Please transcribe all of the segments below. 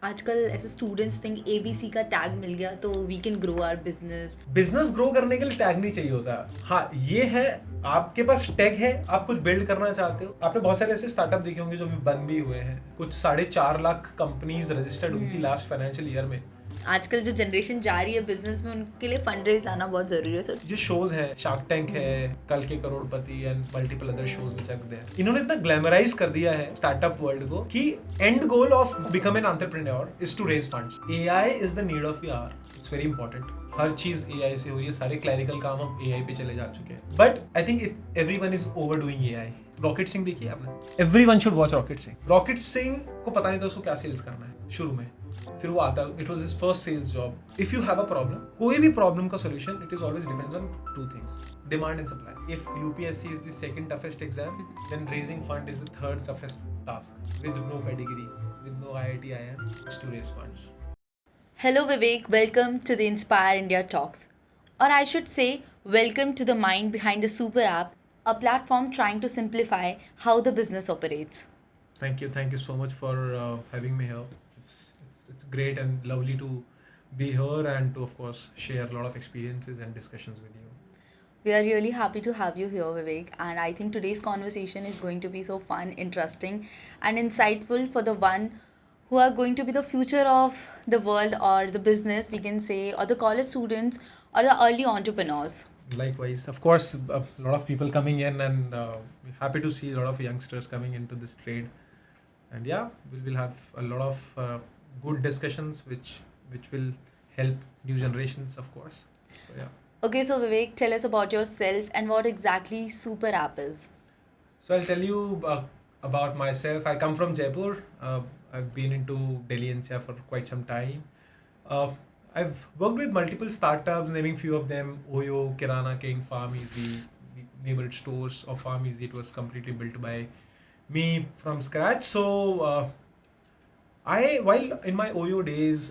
आजकल ऐसे students think ABC का टैग मिल गया तो we can grow our business grow करने के लिए टैग नहीं चाहिए होता. हाँ, ये है, आपके पास टैग है, आप कुछ बिल्ड करना चाहते हो. आपने बहुत सारे ऐसे स्टार्टअप देखे होंगे जो अभी बंद भी हुए हैं. कुछ 4.5 लाख कंपनीज रजिस्टर्ड हुई थी लास्ट फाइनेंशियल ईयर में. आजकल जो जनरेशन जा रही है बिजनेस में उनके लिए फंड रेज आना बहुत जरूरी है. जो शोज हैं, शार्क टैंक है, Kal Ke Crorepati and multiple other shows which are there, इन्होंने इतना ग्लैमराइज कर दिया है स्टार्टअप वर्ल्ड को कि and goal of become an entrepreneur is to raise funds. AI is the need of the hour. It's very important. हर चीज एआई से हो रही है. सारे क्लैरिकल काम हम एआई पे चले जा चुके हैं. But I think everyone is over doing AI. Rocket Singh देखिए आपने. Everyone should watch rocket Singh. Rocket Singh को पता नहीं था उसको क्या सेल्स करना है शुरू में. फिर वो आता, it was his first sales job. If you have a problem, कोई भी प्रॉब्लम का solution, it is always depends on two things, demand and supply. If UPSC is the second toughest exam, then raising fund is the third toughest task. With no pedigree, with no IIT IIM, is to raise funds. Hello Vivek, welcome to the Inspire India Talks. Or I should say, welcome to the mind behind the SuperrApp, a platform trying to simplify how the business operates. Thank you so much for having me here. It's great and lovely to be here and to, of course, share a lot of experiences and discussions with you. We are really happy to have you here, Vivek, and I think today's conversation is going to be so fun, interesting, and insightful for the one who are going to be the future of the world or the business, we can say, or the college students or the early entrepreneurs. Likewise, of course, a lot of people coming in and happy to see a lot of youngsters coming into this trade. And yeah, we will have a lot of good discussions which will help new generations, of course. So yeah. Okay, so Vivek, tell us about yourself and what exactly SuperrApp is. So I'll tell you about myself. I come from Jaipur. I've been into Delhi NCR for quite some time. Uh, I've worked with multiple startups, naming few of them: Oyo, Kirana King, Farm Easy, the neighborhood stores of Farm Easy. It was completely built by me from scratch. So while in my Oyo days,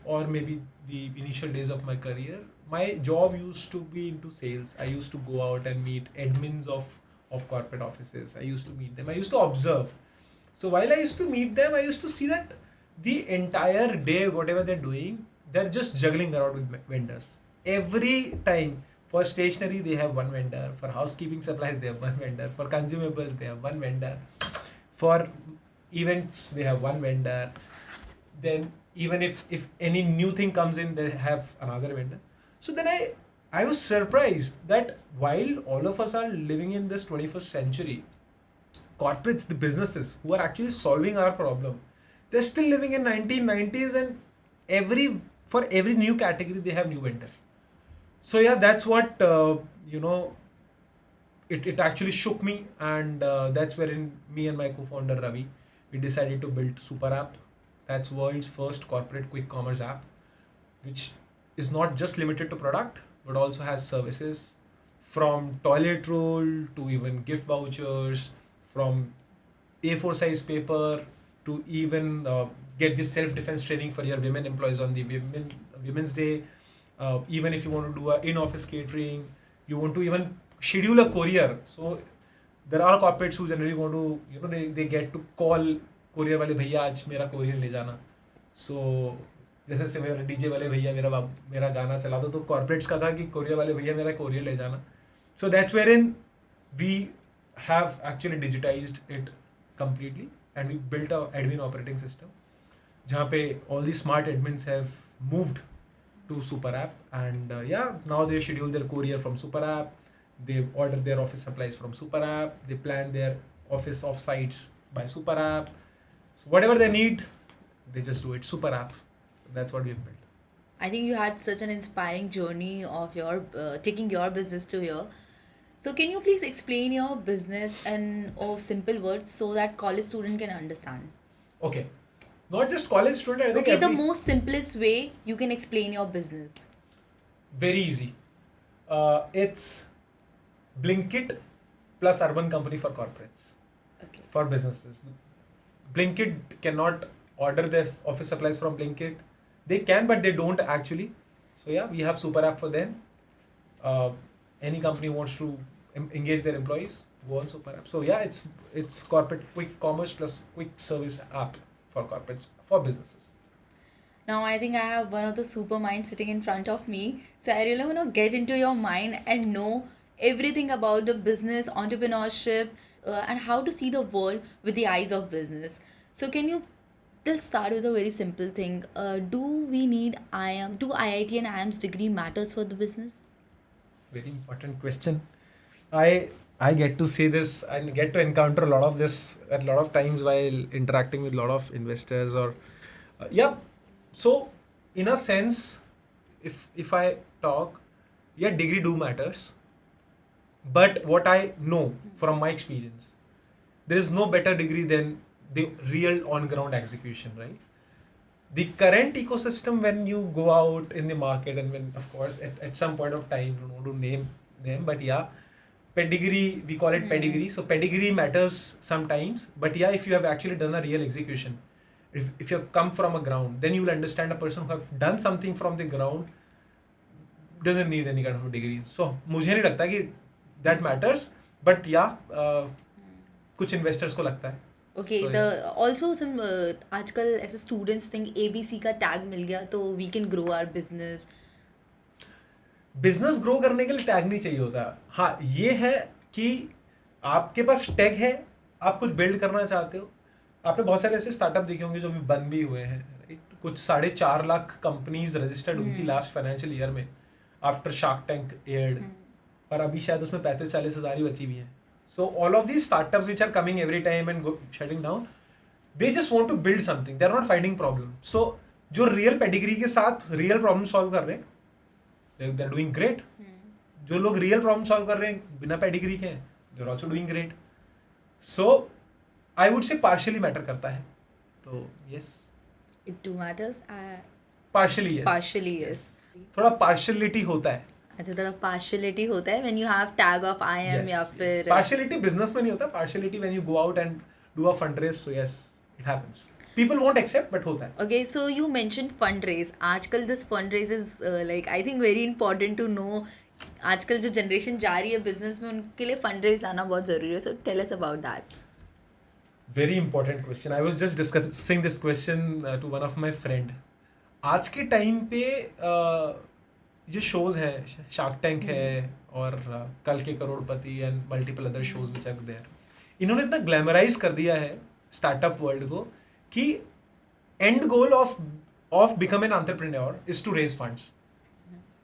or maybe the initial days of my career, my job used to be into sales. I used to go out and meet admins of corporate offices. I used to meet them. I used to observe. So while I used to meet them, I used to see that the entire day, whatever they're doing, they're just juggling around with vendors. Every time, for stationery, they have one vendor. For housekeeping supplies, they have one vendor. For consumables, they have one vendor. For events, they have one vendor. Then even if any new thing comes in, they have another vendor. So then I was surprised that while all of us are living in this 21st century, corporates, the businesses who are actually solving our problem, they're still living in 1990s, and for every new category they have new vendors. So yeah, that's what it actually shook me, and that's wherein me and my co-founder Ravi, we decided to build SuperrApp. That's world's first corporate quick commerce app, which is not just limited to product but also has services from toilet roll to even gift vouchers, from A4 size paper to even get this self-defense training for your women employees on the Women's Day. Even if you want to do a in-office catering, you want to even schedule a courier. So there are corporates who generally want to, they get to call courier वाले भैया आज मेरा courier ले जाना. So जैसे से मेरा DJ वाले भैया मेरा गाना चला दो, तो corporates का था कि courier वाले भैया मेरा courier ले जाना. So that's wherein we have actually digitized it completely, and we built a admin operating system जहाँ पे all the smart admins have moved to SuperrApp, and yeah, now they schedule their courier from SuperrApp, they order their office supplies from SuperrApp, they plan their office offsites by SuperrApp. So whatever they need, they just do it. SuperrApp. So that's what we've built. I think you had such an inspiring journey of your taking your business to here. So can you please explain your business in simple words so that college student can understand? Okay. Not just college student, I think Okay, the most simplest way you can explain your business. very easy. It's Blinkit plus urban company for corporates, Okay. for businesses. Blinkit cannot order their office supplies from Blinkit. They can, but they don't actually. So yeah, we have SuperrApp for them. Any company wants to engage their employees, go on SuperrApp. So yeah, it's corporate quick commerce plus quick service app for corporates, for businesses. Now I think I have one of the super minds sitting in front of me. So I really want to get into your mind and know everything about the business, entrepreneurship, and how to see the world with the eyes of business. So can you let's start with a very simple thing. Do we need IIM? Do IIT and IIM's degree matters for the business? Very important question. I get to say this and get to encounter a lot of this at a lot of times while interacting with a lot of investors or yeah. So in a sense, if I talk, yeah, degree do matters. But what I know from my experience, there is no better degree than the real on ground execution, right? The current ecosystem, when you go out in the market and when, of course, at some point of time, don't want to name them, but yeah, pedigree, we call it pedigree. So pedigree matters sometimes, but yeah, if you have actually done a real execution, if you have come from a ground, then you will understand a person who have done something from the ground doesn't need any kind of a degree. So मुझे नहीं लगता कि that matters, but yeah, कुछ investors को लगता है. Okay, So, the yeah. also some आजकल ऐसे students think ABC का tag मिल गया तो we can grow our business. Business grow करने के लिए टैग नहीं चाहिए होता. हाँ, ये है कि आपके पास टैग है, आप कुछ बिल्ड करना चाहते हो. आपने बहुत सारे ऐसे स्टार्टअप देखे होंगे जो अभी बंद भी हुए हैं, राइट? कुछ 4.5 लाख कंपनीज रजिस्टर्ड हुई थी लास्ट फाइनेंशियल ईयर में आफ्टर शार्क टैंक एयर्ड, और अभी शायद उसमें 35-40 हज़ार ही बची हुई हैं. So all of these startups which are coming every time and shutting down, they just want to build something, they are not finding problem. So जो रियल पेडिग्री के साथ रियल प्रॉब्लम सॉल्व कर रहे हैं, they're doing great. जो लोग real problem solve कर रहे हैं बिना पेडिग्री के हैं, they're also doing great. So I would say partially matter करता है. तो yes, It do matters. partially yes. Partially yes. थोड़ा partiality होता है. अच्छा थोड़ा partiality होता है when you have tag of IIM या फिर Partiality business में नहीं होता. Partiality when you go out and do a fundraise. So yes, it happens. People won't accept, but होता है. Okay, so you mentioned fundraise. आजकल this fundraise is like I think very important to know. आजकल जो generation जा रही है business में उनके लिए fundraise आना बहुत ज़रूरी है. So tell us about that. Very important question. I was just discussing this question to one of my friend. आज के टाइम पे जो शोज हैं, शार्क टैंक है और Kal Ke Crorepati and multiple other shows which are there, इन्होंने इतना ग्लैमराइज कर दिया है स्टार्टअप वर्ल्ड को कि and goal of become an entrepreneur is to raise funds.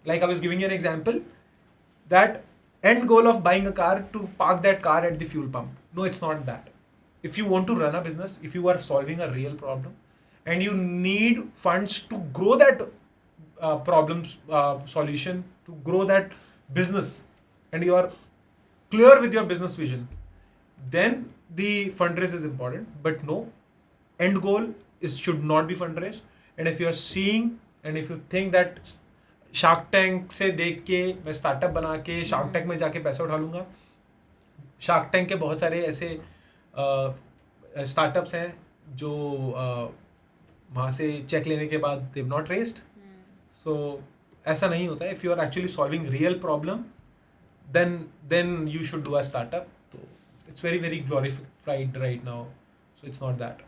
Like I was giving you an example, that end goal of buying a car to park that car at the fuel pump. No, it's not that. If you want to run a business, if you are solving a real problem and you need funds to grow that solution, to grow that business, and you are clear with your business vision, then the fundraise is important. But no, end goal should not be fundraise. And if you are seeing and if you think that shark tank से देख के मैं startup बना के shark tank में जाके पैसा उठा लूँगा, शार्क टैंक के बहुत सारे ऐसे स्टार्टअप्स हैं जो वहाँ से चेक लेने के बाद they have not raised. So ऐसा नहीं होता है. If you are actually solving real problem, then you should do a startup. तो it's very very glorified right now, so it's not that.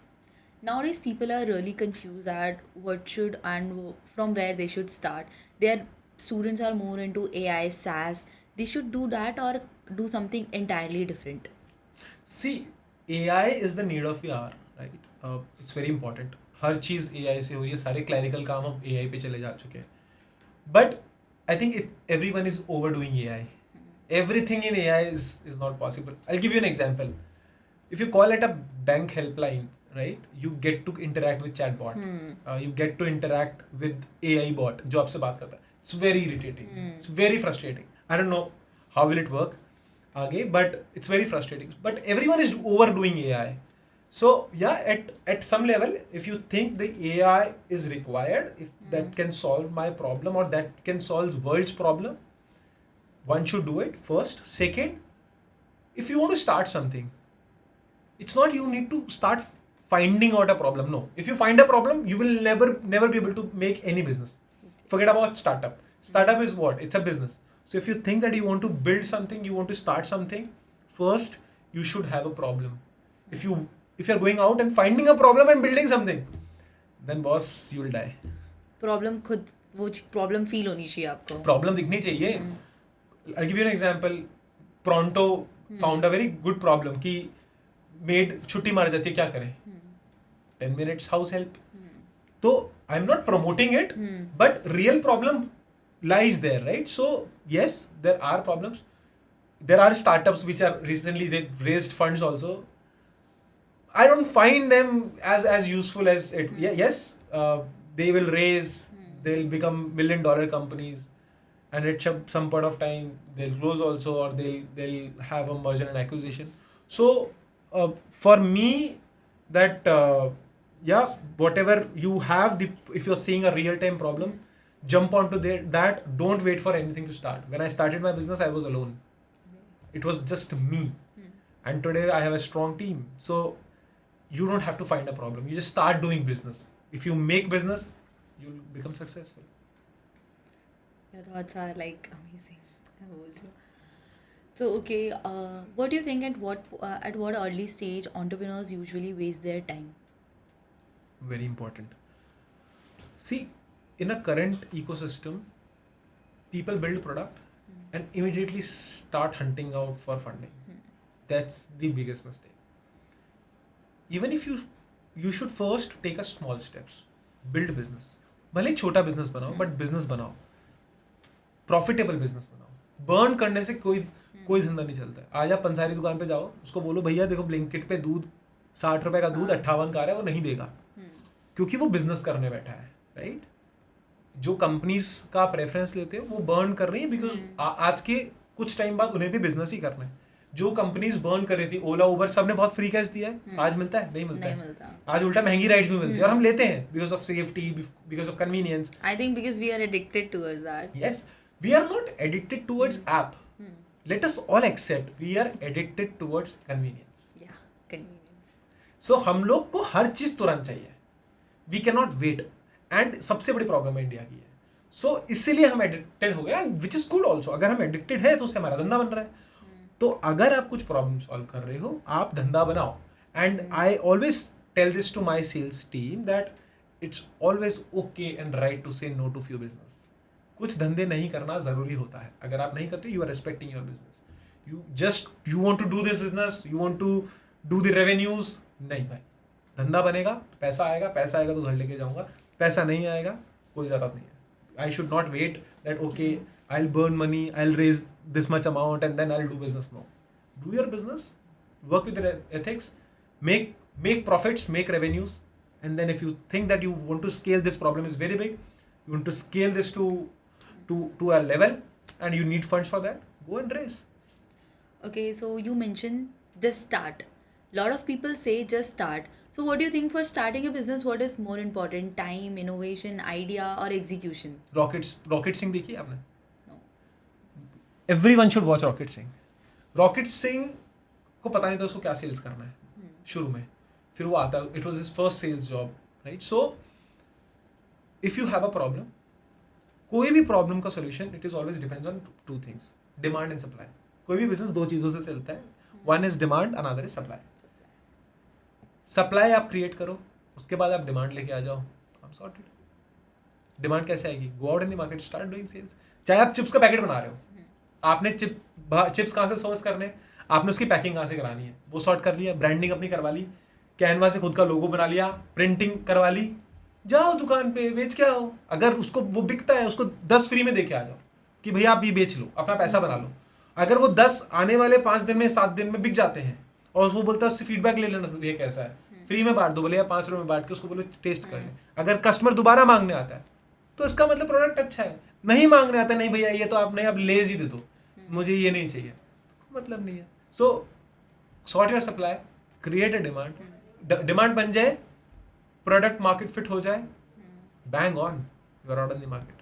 Nowadays people are really confused at what should and from where they should start. Their students are more into AI, SaaS. They should do that or do something entirely different. See, AI is the need of the hour, right? It's very important. Her cheese AI से हो रही है, सारे clerical काम अब AI पे चले जा चुके हैं. But I think everyone is overdoing AI. Everything in AI is not possible. I'll give you an example. If you call at a bank helpline, right, you get to interact with chatbot. You get to interact with AI bot जो आपसे बात करता है. It's very irritating. It's very frustrating. I don't know how will it work आगे, but it's very frustrating. But everyone is overdoing AI. So yeah, at some level, if you think the AI is required, if that can solve my problem or that can solve world's problem, one should do it first. Second, if you want to start something, it's not you need to start finding out a problem. No, if you find a problem, you will never be able to make any business. Forget about startup. Startup is what? It's a business. So if you think that you want to build something, you want to start something, first you should have a problem. If you are going out and finding a problem and building something, then boss you will die. Problem खुद वो problem feel होनी चाहिए आपको. Problem दिखनी चाहिए. I'll give you an example. Pronto found a very good problem कि made छुट्टी मार जाती है, क्या करें? 10 minutes house help. तो I'm not promoting it, but real problem lies there, right? So yes, there are problems. There are startups which are recently they've raised funds also. I don't find them as useful as it. Yes, they will raise, they'll become $1 million companies, and at some point of time they'll close also, or they'll have a merger and acquisition. So for me, that whatever you have, if you're seeing a real time problem, jump onto that. Don't wait for anything to start. When I started my business, I was alone. It was just me, and today I have a strong team. So you don't have to find a problem. You just start doing business. If you make business, you'll become successful. Your thoughts are like amazing. I told you. So okay, what do you think at what early stage entrepreneurs usually waste their time? Very important. See, in a current ecosystem, people build product and immediately start hunting out for funding. That's the biggest mistake. Even if you should first take a small steps. Build business. भले छोटा business बनाओ, but business बनाओ. Profitable business बनाओ. Burn करने से कोई धंधा नहीं चलता है. आज आप पंसारी दुकान पे जाओ, उसको बोलो भैया देखो ब्लिंकिट पे दूध 60 रुपए का दूध 58 का आ रहा है, वो नहीं देगा, क्योंकि वो बिजनेस करने बैठा है, राइट? जो कंपनीज का प्रेफरेंस लेते हैं वो बर्न कर रही है, बिकॉज आज के कुछ टाइम बाद उन्हें भी बिजनेस ही करना है. जो कंपनीज बर्न कर रही थी, ओला उबर, सबने बहुत फ्री कैश दिया है, आज मिलता है? नहीं मिलता. आज उल्टा महंगी राइड्स भी मिलती है, और हम लेते हैं because of safety, because of convenience. I think because we are addicted towards that. Yes, we are not addicted towards app. Let us all accept we are addicted towards convenience. Yeah, convenience. So हम लोग को हर चीज तुरंत चाहिए. We cannot wait. And सबसे बड़ी problem है India की है. So इसीलिए हम एडिक्टेड हो गए, and which is good also. अगर हम एडिक्टेड है तो उससे हमारा धंधा बन रहा है. तो अगर आप कुछ प्रॉब्लम सॉल्व कर रहे हो, आप धंधा बनाओ. And I always tell this to my sales team that it's always okay and right to say no to few business. कुछ धंधे नहीं करना जरूरी होता है. अगर आप नहीं करते, you are respecting your business. You want to do this business, you want to do the revenues. नहीं भाई, धंधा बनेगा, पैसा आएगा तो घर लेके जाऊंगा. पैसा नहीं आएगा, कोई जरूरत नहीं है. I should not wait that okay, I'll burn money, I'll raise this much amount and then I'll do business. No. Do your business, work with the ethics, make profits, make revenues, and then if you think that you want to scale, this problem is very big, you want to scale this to a level and you need funds for that, go and raise. Okay, so you mentioned just start. Lot of people say just start. So what do you think for starting a business, what is more important? Time, innovation, idea or execution? Rocket Singh देखी आपने? No. Everyone should watch Rocket Singh. Rocket Singh को पता नहीं था उसको क्या sales करना है शुरू में. फिर वो आता, it was his first sales job, right? So if you have a problem, कोई भी प्रॉब्लम का solution, it is always depends on two things, demand and supply. कोई भी बिजनेस दो चीज़ों से चलता है. One is demand, another is supply. Supply आप क्रिएट करो, उसके बाद आप डिमांड लेके आ जाओ, आई एम सॉर्टेड. डिमांड कैसे आएगी? Go out in the market, start doing sales. चाहे आप चिप्स का पैकेट बना रहे हो, आपने चिप्स कहाँ से सोर्स करने, आपने उसकी पैकिंग कहाँ से करानी है, वो सॉर्ट कर लिया, ब्रांडिंग अपनी करवा ली, कैनवा से खुद का लोगो बना लिया, प्रिंटिंग करवा ली, जाओ दुकान पे बेच के आओ. अगर उसको वो बिकता है, उसको 10 फ्री में दे के आ जाओ कि भैया आप ये बेच लो, अपना पैसा बना लो. अगर वो 10 आने वाले 5 दिन में 7 दिन में बिक जाते हैं, और वो बोलता है उससे फीडबैक ले लेना, ये कैसा है, फ्री में बांट दो, बोले या 5 रुपये में बांट के उसको बोलो टेस्ट कर ले. अगर कस्टमर दोबारा मांगने आता है तो इसका मतलब प्रोडक्ट अच्छा है. नहीं मांगने आता, नहीं भैया ये तो आप नहीं, आप लेज ही दे दो, मुझे ये नहीं चाहिए, मतलब नहीं है. So sort your supply, create a demand, demand बन जाए, प्रोडक्ट मार्केट फिट हो जाए, bang on, you are out in the market.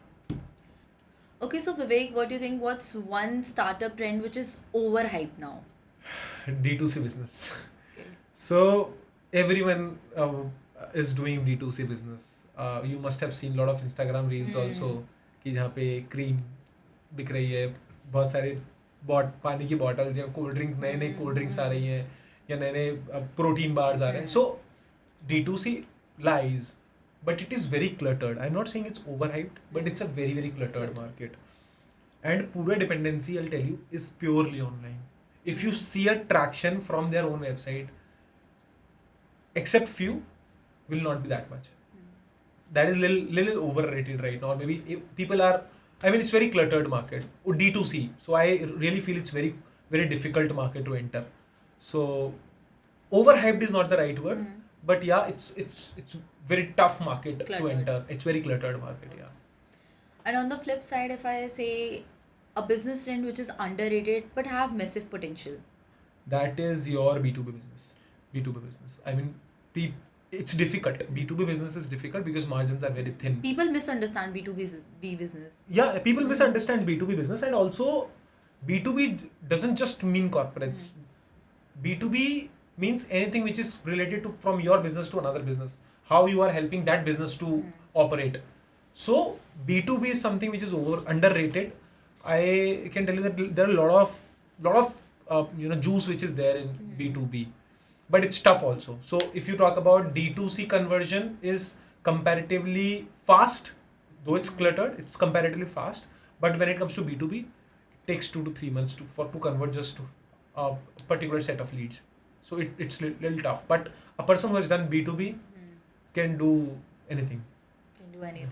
Okay, so Vivek, what do you think? What's one startup trend which is overhyped now? D2C business. So everyone is doing D2C business. You must have seen a lot of Instagram reels also कि जहाँ पे cream बिक रही है, बहुत सारे पानी की बॉटल्स या कोल्ड ड्रिंक, नए कोल्ड ड्रिंक्स आ रही हैं, या नए प्रोटीन बार्स आ रहे हैं. So D2C lies. but it is very cluttered. I'm not saying it's overhyped, but it's a very, very cluttered market. And pura dependency, I'll tell you, is purely online. If you see a traction from their own website, except few, will not be that much. That is little overrated right now. Maybe people are, I mean, it's very cluttered market. Or D2C. So I really feel it's very, very difficult market to enter. So overhyped is not the right word, but yeah, it's very tough market to enter. It's very cluttered market, yeah. And on the flip side, if I say a business trend which is underrated but have massive potential. That is your B2B business. B2B business. I mean, it's difficult. B2B business is difficult because margins are very thin. People misunderstand B2B business. Yeah, people misunderstand B2B business, and also B2B doesn't just mean corporates. B2B means anything which is related to from your business to another business. How you are helping that business to operate. So B2B is something which is underrated. I can tell you that there are a lot of juice which is there in B2B, but it's tough also. So if you talk about D2C, conversion is comparatively fast, though it's cluttered. It's comparatively fast, but when it comes to B2B, it takes 2 to 3 months to convert just to a particular set of leads. So it's little tough. But a person who has done B2B can do anything. Can do anything.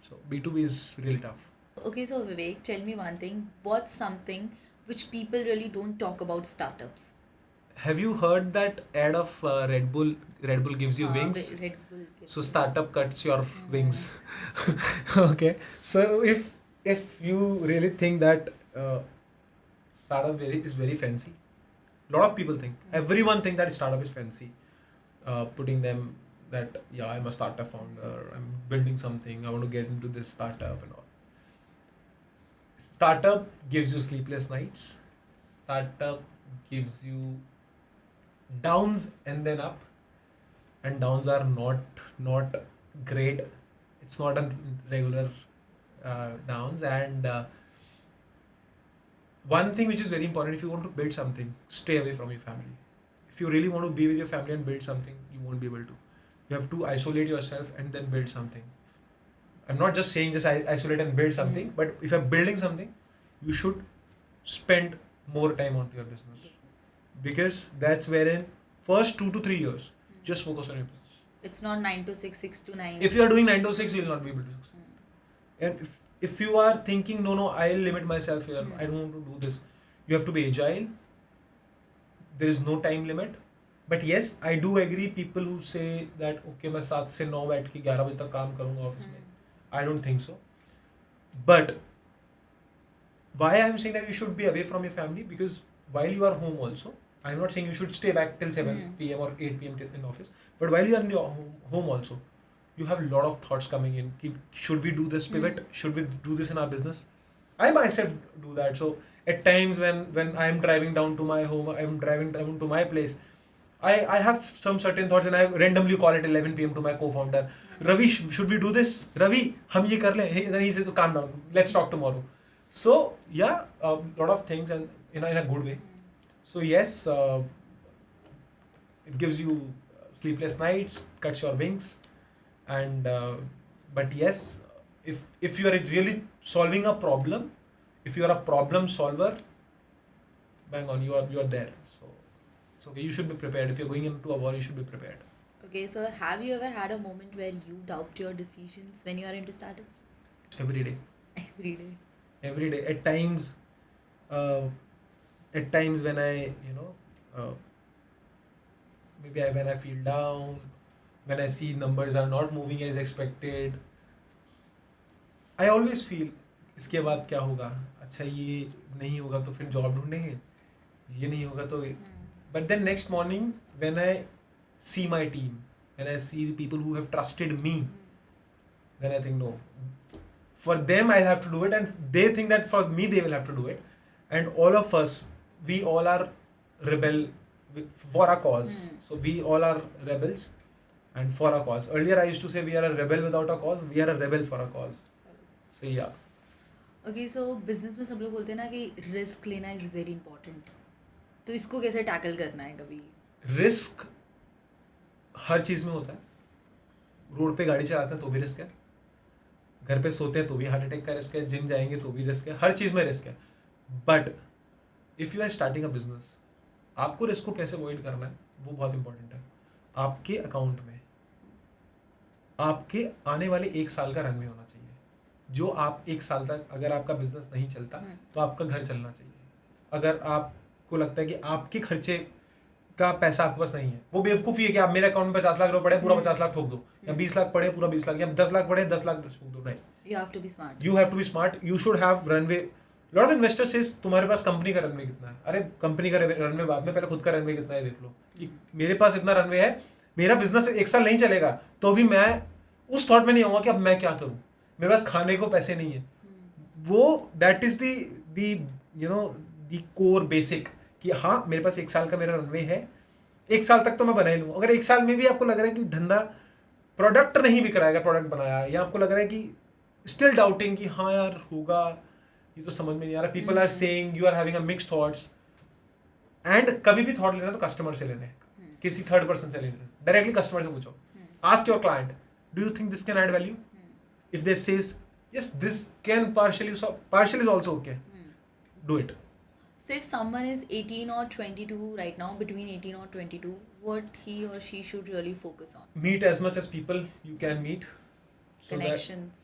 So B2B is really tough. Okay, so Vivek, tell me one thing. What's something which people really don't talk about startups? Have you heard that ad of Red Bull? Red Bull gives you wings. Red Bull gives So startup cuts your wings. Okay. So if you really think that startup is very fancy, a lot of people think. Everyone think that startup is fancy. Putting them that I'm a startup founder. I'm building something. I want to get into this startup and all. Startup gives you sleepless nights. Startup gives you downs and then up, and downs are not great. It's not a regular downs. And one thing which is very important, if you want to build something, stay away from your family. If you really want to be with your family and build something, you won't be able to. You have to isolate yourself and then build something. I'm not just saying just isolate and build something, but if you're building something, you should spend more time onto your business, because that's wherein first 2 to 3 years, just focus on your business. It's not 9 to 6, 6 to 9. If you are doing 9 to 6, you will not be able to succeed. And if you are thinking, no, I'll limit myself here, I don't want to do this, you have to be agile. There is no time limit. But yes, I do agree people who say that okay, मैं 7 से 9 बैठ के 11 बजे तक काम करूँगा office में. I don't think so. But why I'm saying that you should be away from your family, because while you are home also, I'm not saying you should stay back till 7 p.m. or 8 p.m. in office, but while you are in your home also, you have a lot of thoughts coming in. Should we do this pivot? Should we do this in our business? I myself do that. So at times when I'm driving down to my home, I'm driving down to my place, I have some certain thoughts, and I randomly call at 11 p.m. to my co-founder. Ravi, should we do this? Ravi, hum ye kar le. Then he says, calm down. Let's talk tomorrow. So yeah, a lot of things, and in a good way. So yes, it gives you sleepless nights, cuts your wings, and but yes, if you are really solving a problem, if you are a problem solver, bang on, you are there. So it's okay. You should be prepared. If you're going into a war, you should be prepared. Okay, so have you ever had a moment where you doubt your decisions when you are into startups? Every day. Every day. Every day. At times when I, when I feel down, when I see numbers are not moving as expected, I always feel, इसके बाद क्या होगा? अच्छा ये नहीं होगा तो फिर जॉब ढूंढेंगे, ये नहीं होगा तो. But then next morning, when I see my team, when I see the people who have trusted me, then I think, no, for them I have to do it, and they think that for me they will have to do it. And all of us, we all are rebel for a cause. So we all are rebels and for a cause. Earlier I used to say we are a rebel without a cause, we are a rebel for a cause. So yeah. Okay, so business में सब लोग बोलते हैं ना कि risk लेना is very important. तो इसको कैसे टैकल करना है कभी? रिस्क हर चीज में होता है. रोड पे गाड़ी चलाते हैं तो भी रिस्क है, घर पे सोते हैं तो भी हार्ट अटैक का रिस्क है, जिम जाएंगे तो भी रिस्क है, हर चीज़ में रिस्क है. But if you are starting a business, आपको रिस्क को कैसे अवॉइड करना है वो बहुत इंपॉर्टेंट है. आपके अकाउंट में आपके आने वाले 1 साल का रनवे होना चाहिए. जो आप 1 साल तक, अगर आपका बिजनेस नहीं चलता तो आपका घर चलना चाहिए. अगर आपको लगता है कि आपके खर्चे का पैसा आपके पास नहीं है, वो बेवकूफ़ी है कि आप मेरे अकाउंट में 50 लाख रुपए पड़े पूरा 50 लाख ठोक दो, या 20 लाख पड़े पूरा 20 लाख, या 10 लाख पड़े 10 लाख ठोक दो. नहीं, You have to be smart. You have to be smart. You should have runway. Lot of investors says तुम्हारे पास कंपनी का रनवे कितना है. अरे कंपनी का रनवे बाद में, पहले खुद का रनवे कितना है देख लो कि मेरे पास इतना रनवे है, मेरा बिजनेस 1 साल नहीं चलेगा तो भी मैं उस थॉट में नहीं आऊंगा कि अब मैं क्या करूं, मेरे पास खाने को पैसे नहीं है. वो that is the you know the core basic कि हाँ मेरे पास 1 साल का मेरा रनवे है, 1 साल तक तो मैं बना ही लूंगा. अगर 1 साल में भी आपको लग रहा है कि धंधा प्रोडक्ट नहीं बिक रहा है, प्रोडक्ट बनाया, या आपको लग रहा है कि स्टिल डाउटिंग कि हाँ यार होगा, ये तो समझ में नहीं आ रहा, people are saying, you are having a mixed thoughts. And कभी भी थॉट लेना तो कस्टमर से लेने, किसी थर्ड पर्सन से लेने. डायरेक्टली कस्टमर से पूछो. Ask your client, do you think this can add value? If they says yes, this can partially is also okay, do it. So if someone is 18 or 22 right now, between 18 or 22, what he or she should really focus on? Meet as much as people you can meet. Connections.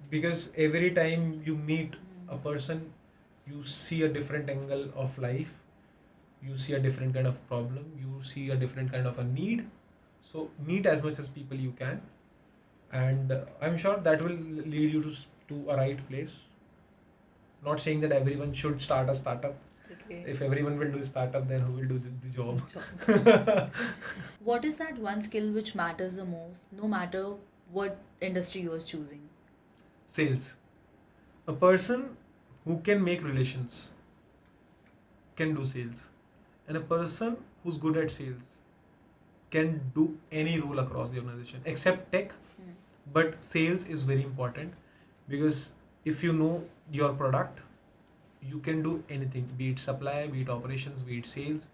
Because every time you meet a person, you see a different angle of life, you see a different kind of problem, you see a different kind of a need. So meet as much as people you can, and I'm sure that will lead you to a right place. Not saying that everyone should start a startup. Okay. If everyone will do a startup, then who will do the job? What is that one skill which matters the most, no matter what industry you are choosing? Sales. A person who can make relations can do sales, and a person who's good at sales can do any role across the organization except tech. But sales is very important, because if you know your product, you can do anything, be it supply, be it operations, be it sales.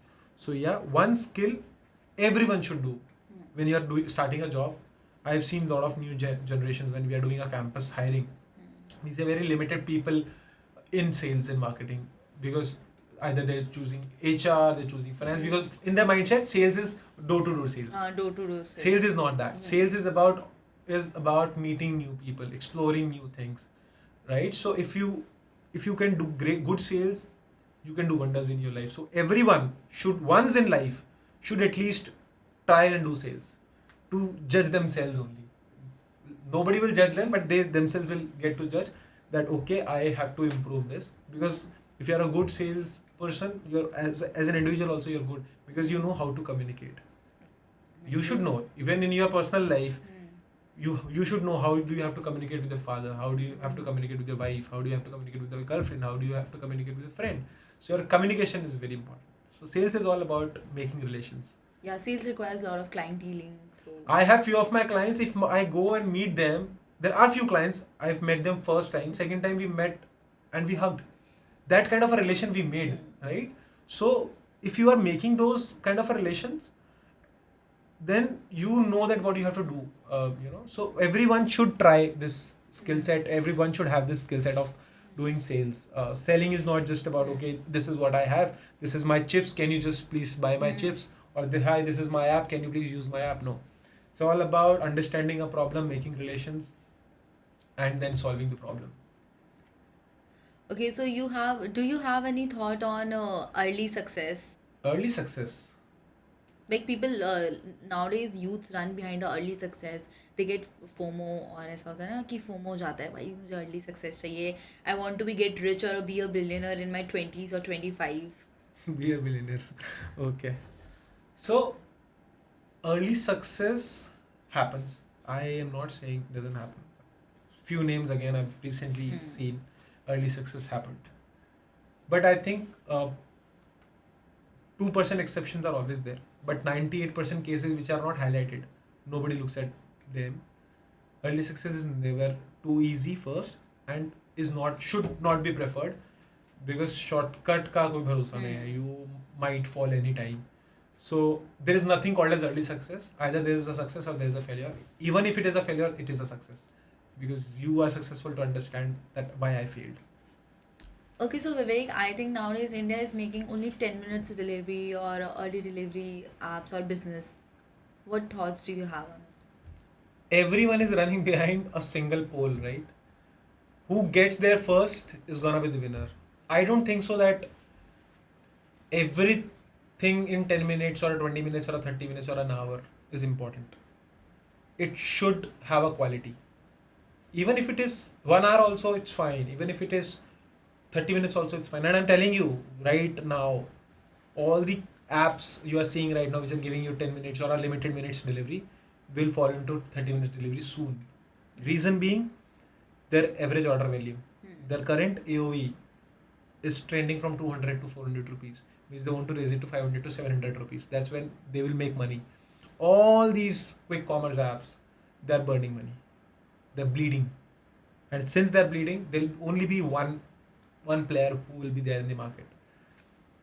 So yeah, one skill everyone should do when you are starting a job. I've seen a lot of new generations when we are doing a campus hiring. We say very limited people in sales and marketing, because either they're choosing HR, they're choosing finance, because in their mindset sales is door-to-door sales. Door-to-door sales. Sales is not that. Sales is about meeting new people, exploring new things, right? So if you can do good sales, you can do wonders in your life. So everyone should once in life should at least try and do sales, to judge themselves only. Nobody will judge them, but they themselves will get to judge that okay, I have to improve this. Because if you are a good sales person, you're as an individual also you're good, because you know how to communicate. You should know, even in your personal life, you should know how do you have to communicate with your father, how do you have to communicate with your wife, how do you have to communicate with your girlfriend, how do you have to communicate with your friend. So your communication is very important. So sales is all about making relations. Yeah, sales requires a lot of clienteling. So I have few of my clients, if I go and meet them, there are few clients, I've met them first time, second time we met and we hugged. That kind of a relation we made, right? So if you are making those kind of a relations, then you know that what you have to do, so everyone should try this skill set. Everyone should have this skill set of doing sales. Selling is not just about okay, this is what I have, this is my chips, can you just please buy my chips, or hi, this is my app, can you please use my app. No, it's all about understanding a problem, making relations, and then solving the problem. okay, so do you have any thought on early success? Early success. Like people nowadays youths run behind the early success. They get FOMO, और ऐसा होता है ना कि FOMO हो जाता है, भाई मुझे early success चाहिए, I want to get rich or be a billionaire in my 20s or 25. Be a billionaire. Okay. So early success happens. I am not saying it doesn't happen. Few names again I've recently seen early success happened. But I think 2% exceptions are always there. But 98% cases which are not highlighted, nobody looks at them. Early success is never too easy first, and should not be preferred, because shortcut का कोई भरोसा नहीं है. You might fall anytime. So there is nothing called as early success. Either there is a success or there is a failure. Even if it is a failure, it is a success because you are successful to understand that why I failed. Okay, so Vivek, I think nowadays India is making only 10 minutes delivery or early delivery apps or business. What thoughts do you have on it? Everyone is running behind a single pole, right? Who gets there first is gonna be the winner. I don't think so that everything in 10 minutes or 20 minutes or 30 minutes or an hour is important. It should have a quality. Even if it is 1 hour also, it's fine. Even if it is 30 minutes also, it's fine. And I'm telling you right now, all the apps you are seeing right now which are giving you 10 minutes or a limited minutes delivery will fall into 30 minutes delivery soon. Reason being, their average order value, their current AOV is trending from 200 to 400 rupees, which they want to raise it to 500 to 700 rupees. That's when they will make money. All these quick commerce apps, they're burning money, they're bleeding, and since they're bleeding, there'll only be one player who will be there in the market.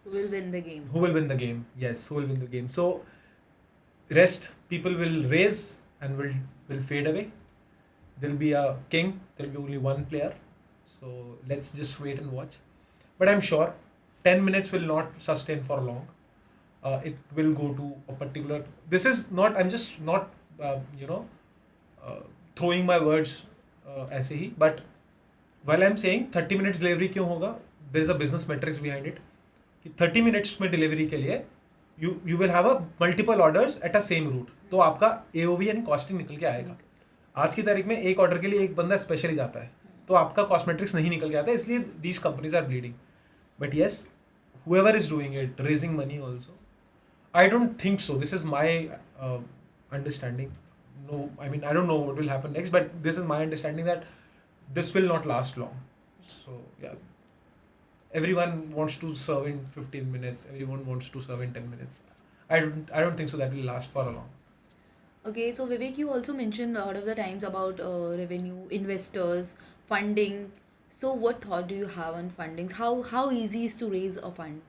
Who will win the game? Who will win the game? Yes, who will win the game? So rest people will raise and will fade away. There'll be a king. There'll be only one player. So let's just wait and watch. But I'm sure 10 minutes will not sustain for long. It will go to a particular. This is not. I'm just not. Throwing my words ऐसे ही. But while I'm saying 30 minutes delivery क्यों होगा? There is a business metrics behind it. कि 30 minutes में delivery के लिए you will have a multiple orders at a same route. तो आपका AOV and costing निकल के आएगा. आज की तारीख में एक ऑर्डर के लिए एक बंदा स्पेशली जाता है तो आपका कॉस्ट मैट्रिक्स नहीं निकल के आता है इसलिए these companies are bleeding but yes whoever is doing it raising money also I don't think so this is my understanding no I mean I don't know what will happen next but this is my understanding that this will not last long so yeah everyone wants to serve in 15 minutes everyone wants to serve in 10 minutes I don't think so that will last for a long. Okay, so Vivek, you also mentioned a lot of the times about revenue, investors, funding. So, what thought do you have on funding? How easy is to raise a fund?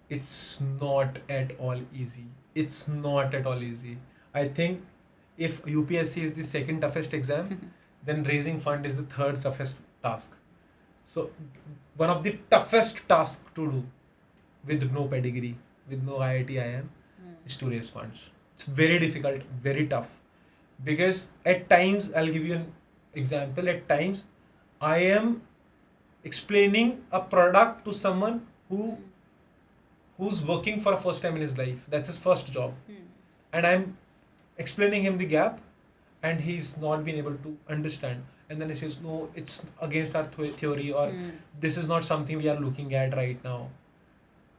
It's not at all easy. It's not at all easy. I think if UPSC is the second toughest exam, then raising fund is the third toughest task. So, one of the toughest tasks to do with no pedigree, with no IIT IIM, is to raise funds. It's very difficult, very tough. Because at times, I'll give you an example, at times, I am explaining a product to someone who's working for a first time in his life. That's his first job. And I'm explaining him the gap and he's not been able to understand. And then he says, no, it's against our theory or this is not something we are looking at right now.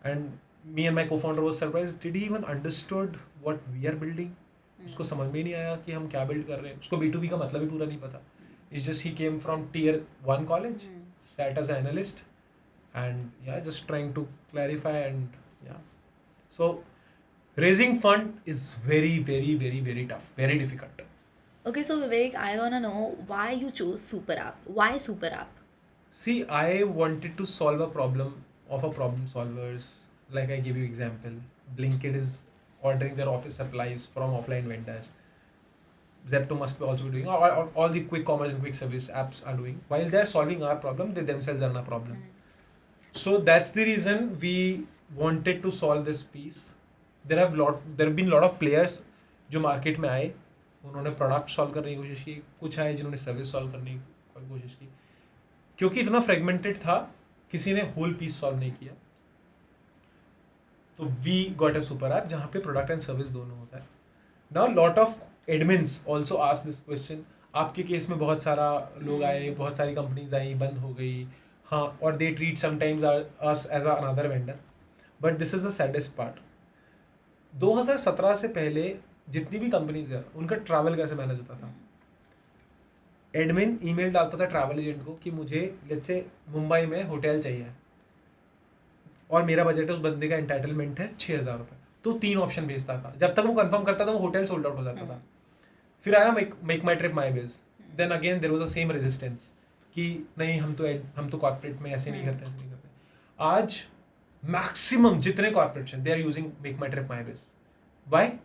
And me and my co-founder was surprised. Did he even understood what we are building? उसको समझ में ही नहीं आया कि हम क्या build कर रहे हैं. उसको B2B का मतलब ही पूरा नहीं पता. It's just he came from tier 1 college, sat as an analyst, and yeah, just trying to clarify and yeah. So raising fund is very, very, very, very tough, very difficult. Okay, so Vivek, I wanna know why you chose SuperrApp. Why SuperrApp? See, I wanted to solve a problem of a problem solvers. Like I give you example, Blinkit is ordering their office supplies from offline vendors. Zepto must be also be doing, or all the quick commerce and quick service apps are doing. While they're solving our problem, they themselves are a problem. So that's the reason we wanted to solve this piece. There have been lot of players जो market में आए, उन्होंने product solve करने की कोशिश की, कुछ आए जिन्होंने service solve करने की कोशिश की. क्योंकि इतना fragmented था, किसी ने whole piece solve नहीं किया. तो we got a super app जहाँ पे प्रोडक्ट एंड सर्विस दोनों होता है. Now lot of admins also ask this question. आपके केस में बहुत सारा लोग आए, बहुत सारी कंपनीज आई, बंद हो गई, हाँ, और they treat sometimes us as another vendor. But this is the saddest part. 2017 से पहले जितनी भी कंपनीज है उनका ट्रैवल कैसे मैनेज होता था. एडमिन ईमेल डालता था ट्रैवल एजेंट को कि मुझे लेट्स से मुंबई में होटल चाहिए और मेरा बजट है उस बंदे का एंटाइटलमेंट है 6,000 रुपये. तो 3 ऑप्शन भेजता था. जब तक वो कंफर्म करता था वो होटल सोल्ड आउट हो जाता था. फिर आया make my trip my biz. Then again there was a same resistance कि नहीं हम तो कॉर्पोरेट में ऐसे नहीं करते. आज Maximum jitne corporates hain, they are using Make My Trip My Biz. Why?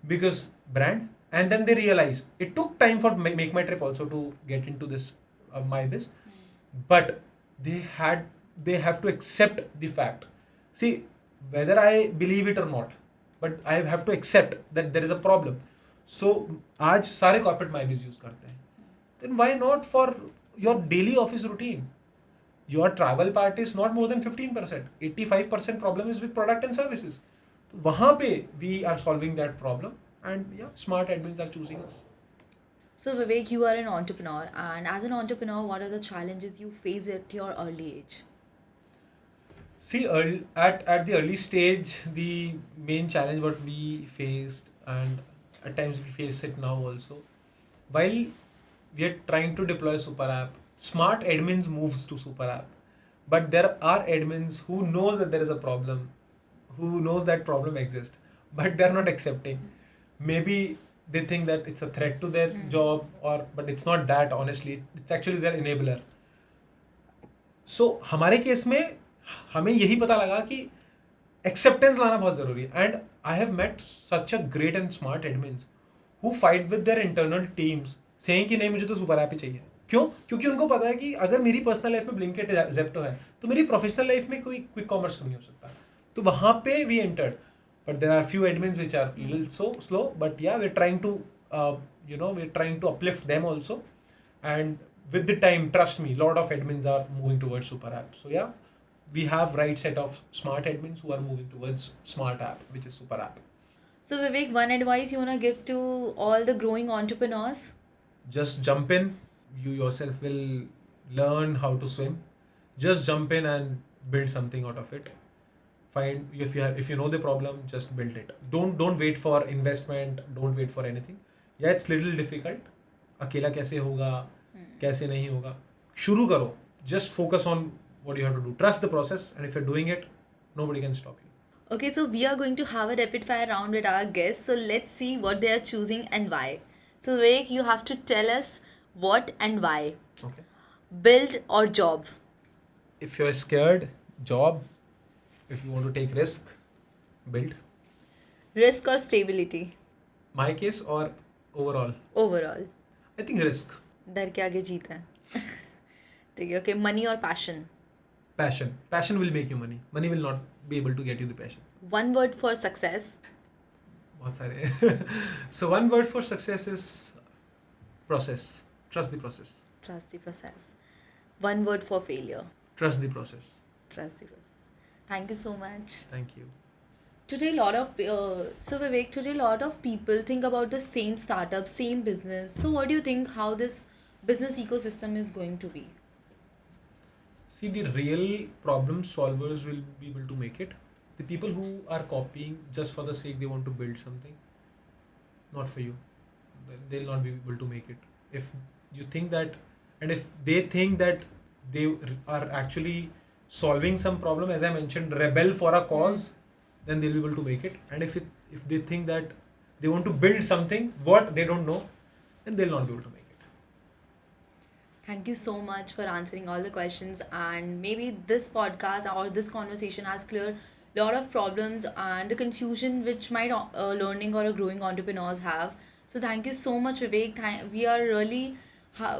Because brand. And then they realize it took time for Make My Trip also to get into this My Biz, but they have to accept the fact. See, whether I believe it or not, but I have to accept that there is a problem. So आज सारे corporate My Biz use करते हैं. Then why not for your daily office routine? Your travel part is not more than 15%. 85% problem is with product and services. तो वहाँ पे we are solving that problem, and yeah, smart admins are choosing us. So, Vivek, you are an entrepreneur, and as an entrepreneur, what are the challenges you face at your early age? See, at the early stage, the main challenge what we faced, and at times we face it now also, while we are trying to deploy super app, smart admins moves to super app, but there are admins who knows that there is a problem, who knows that problem exists, but they are not accepting. Maybe they think that it's a threat to their job, or but it's not that. Honestly, it's actually their enabler. सो हमारे case में हमें यही पता लगा कि acceptance लाना बहुत ज़रूरी है. And I have met such a great and smart admins who fight with their internal teams saying कि नहीं मुझे तो सुपर ऐप ही चाहिए. क्यों? क्योंकि उनको पता है कि अगर मेरी पर्सनल लाइफ में ब्लिंकिट ज़ेप्टो है तो मेरी प्रोफेशनल लाइफ में कोई क्विक कॉमर्स क्यों नहीं हो सकता. तो वहाँ पे we entered, but there are few admins which are little so slow, but yeah we are trying to we are trying to uplift them also. And with the time, trust me, lot of admins are moving towards super app. So yeah, we have right set of smart admins who are moving towards smart app, which is super app. So, Vivek, one advice you want to give to all the growing entrepreneurs? Just jump in. You yourself will learn how to swim. Just jump in and build something out of it. Find if you know the problem, just build it. Don't wait for investment. Don't wait for anything. Yeah, it's little difficult. अकेला कैसे होगा, कैसे नहीं होगा, शुरू करो. Just focus on what you have to do. Trust the process, and if you're doing it, nobody can stop you. Okay, so we are going to have a rapid fire round with our guests. So let's see what they are choosing and why. So Vivek, you have to tell us what and why. Okay. Build or job? If you're scared, job. If you want to take risk, build. Risk or stability? My case or overall? Overall. I think risk. डर के आगे जीत है. ठीक है. Okay, money or passion? Passion. Passion will make you money. Money will not be able to get you the passion. One word for success? बहुत सारे. So one word for success is process. Trust the process. Trust the process. One word for failure? Trust the process. Trust the process. Thank you so much. Thank you. Today, so Vivek, today a lot of people think about the same startup, same business. So what do you think how this business ecosystem is going to be? See, the real problem solvers will be able to make it. The people who are copying just for the sake they want to build something, not for you. They'll not be able to make it. If you think that, and if they think that they are actually solving some problem, as I mentioned, rebel for a cause, then they'll be able to make it. And if they think that they want to build something what they don't know, then they'll not be able to make it. Thank you so much for answering all the questions, and maybe this podcast or this conversation has cleared a lot of problems and the confusion which might learning or a growing entrepreneurs have. So thank you so much, Vivek. We are really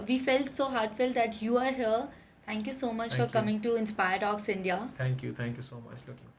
we felt so heartfelt that you are here. Thank you so much for Thank you. coming to Inspire Talks India. Thank you so much. Looking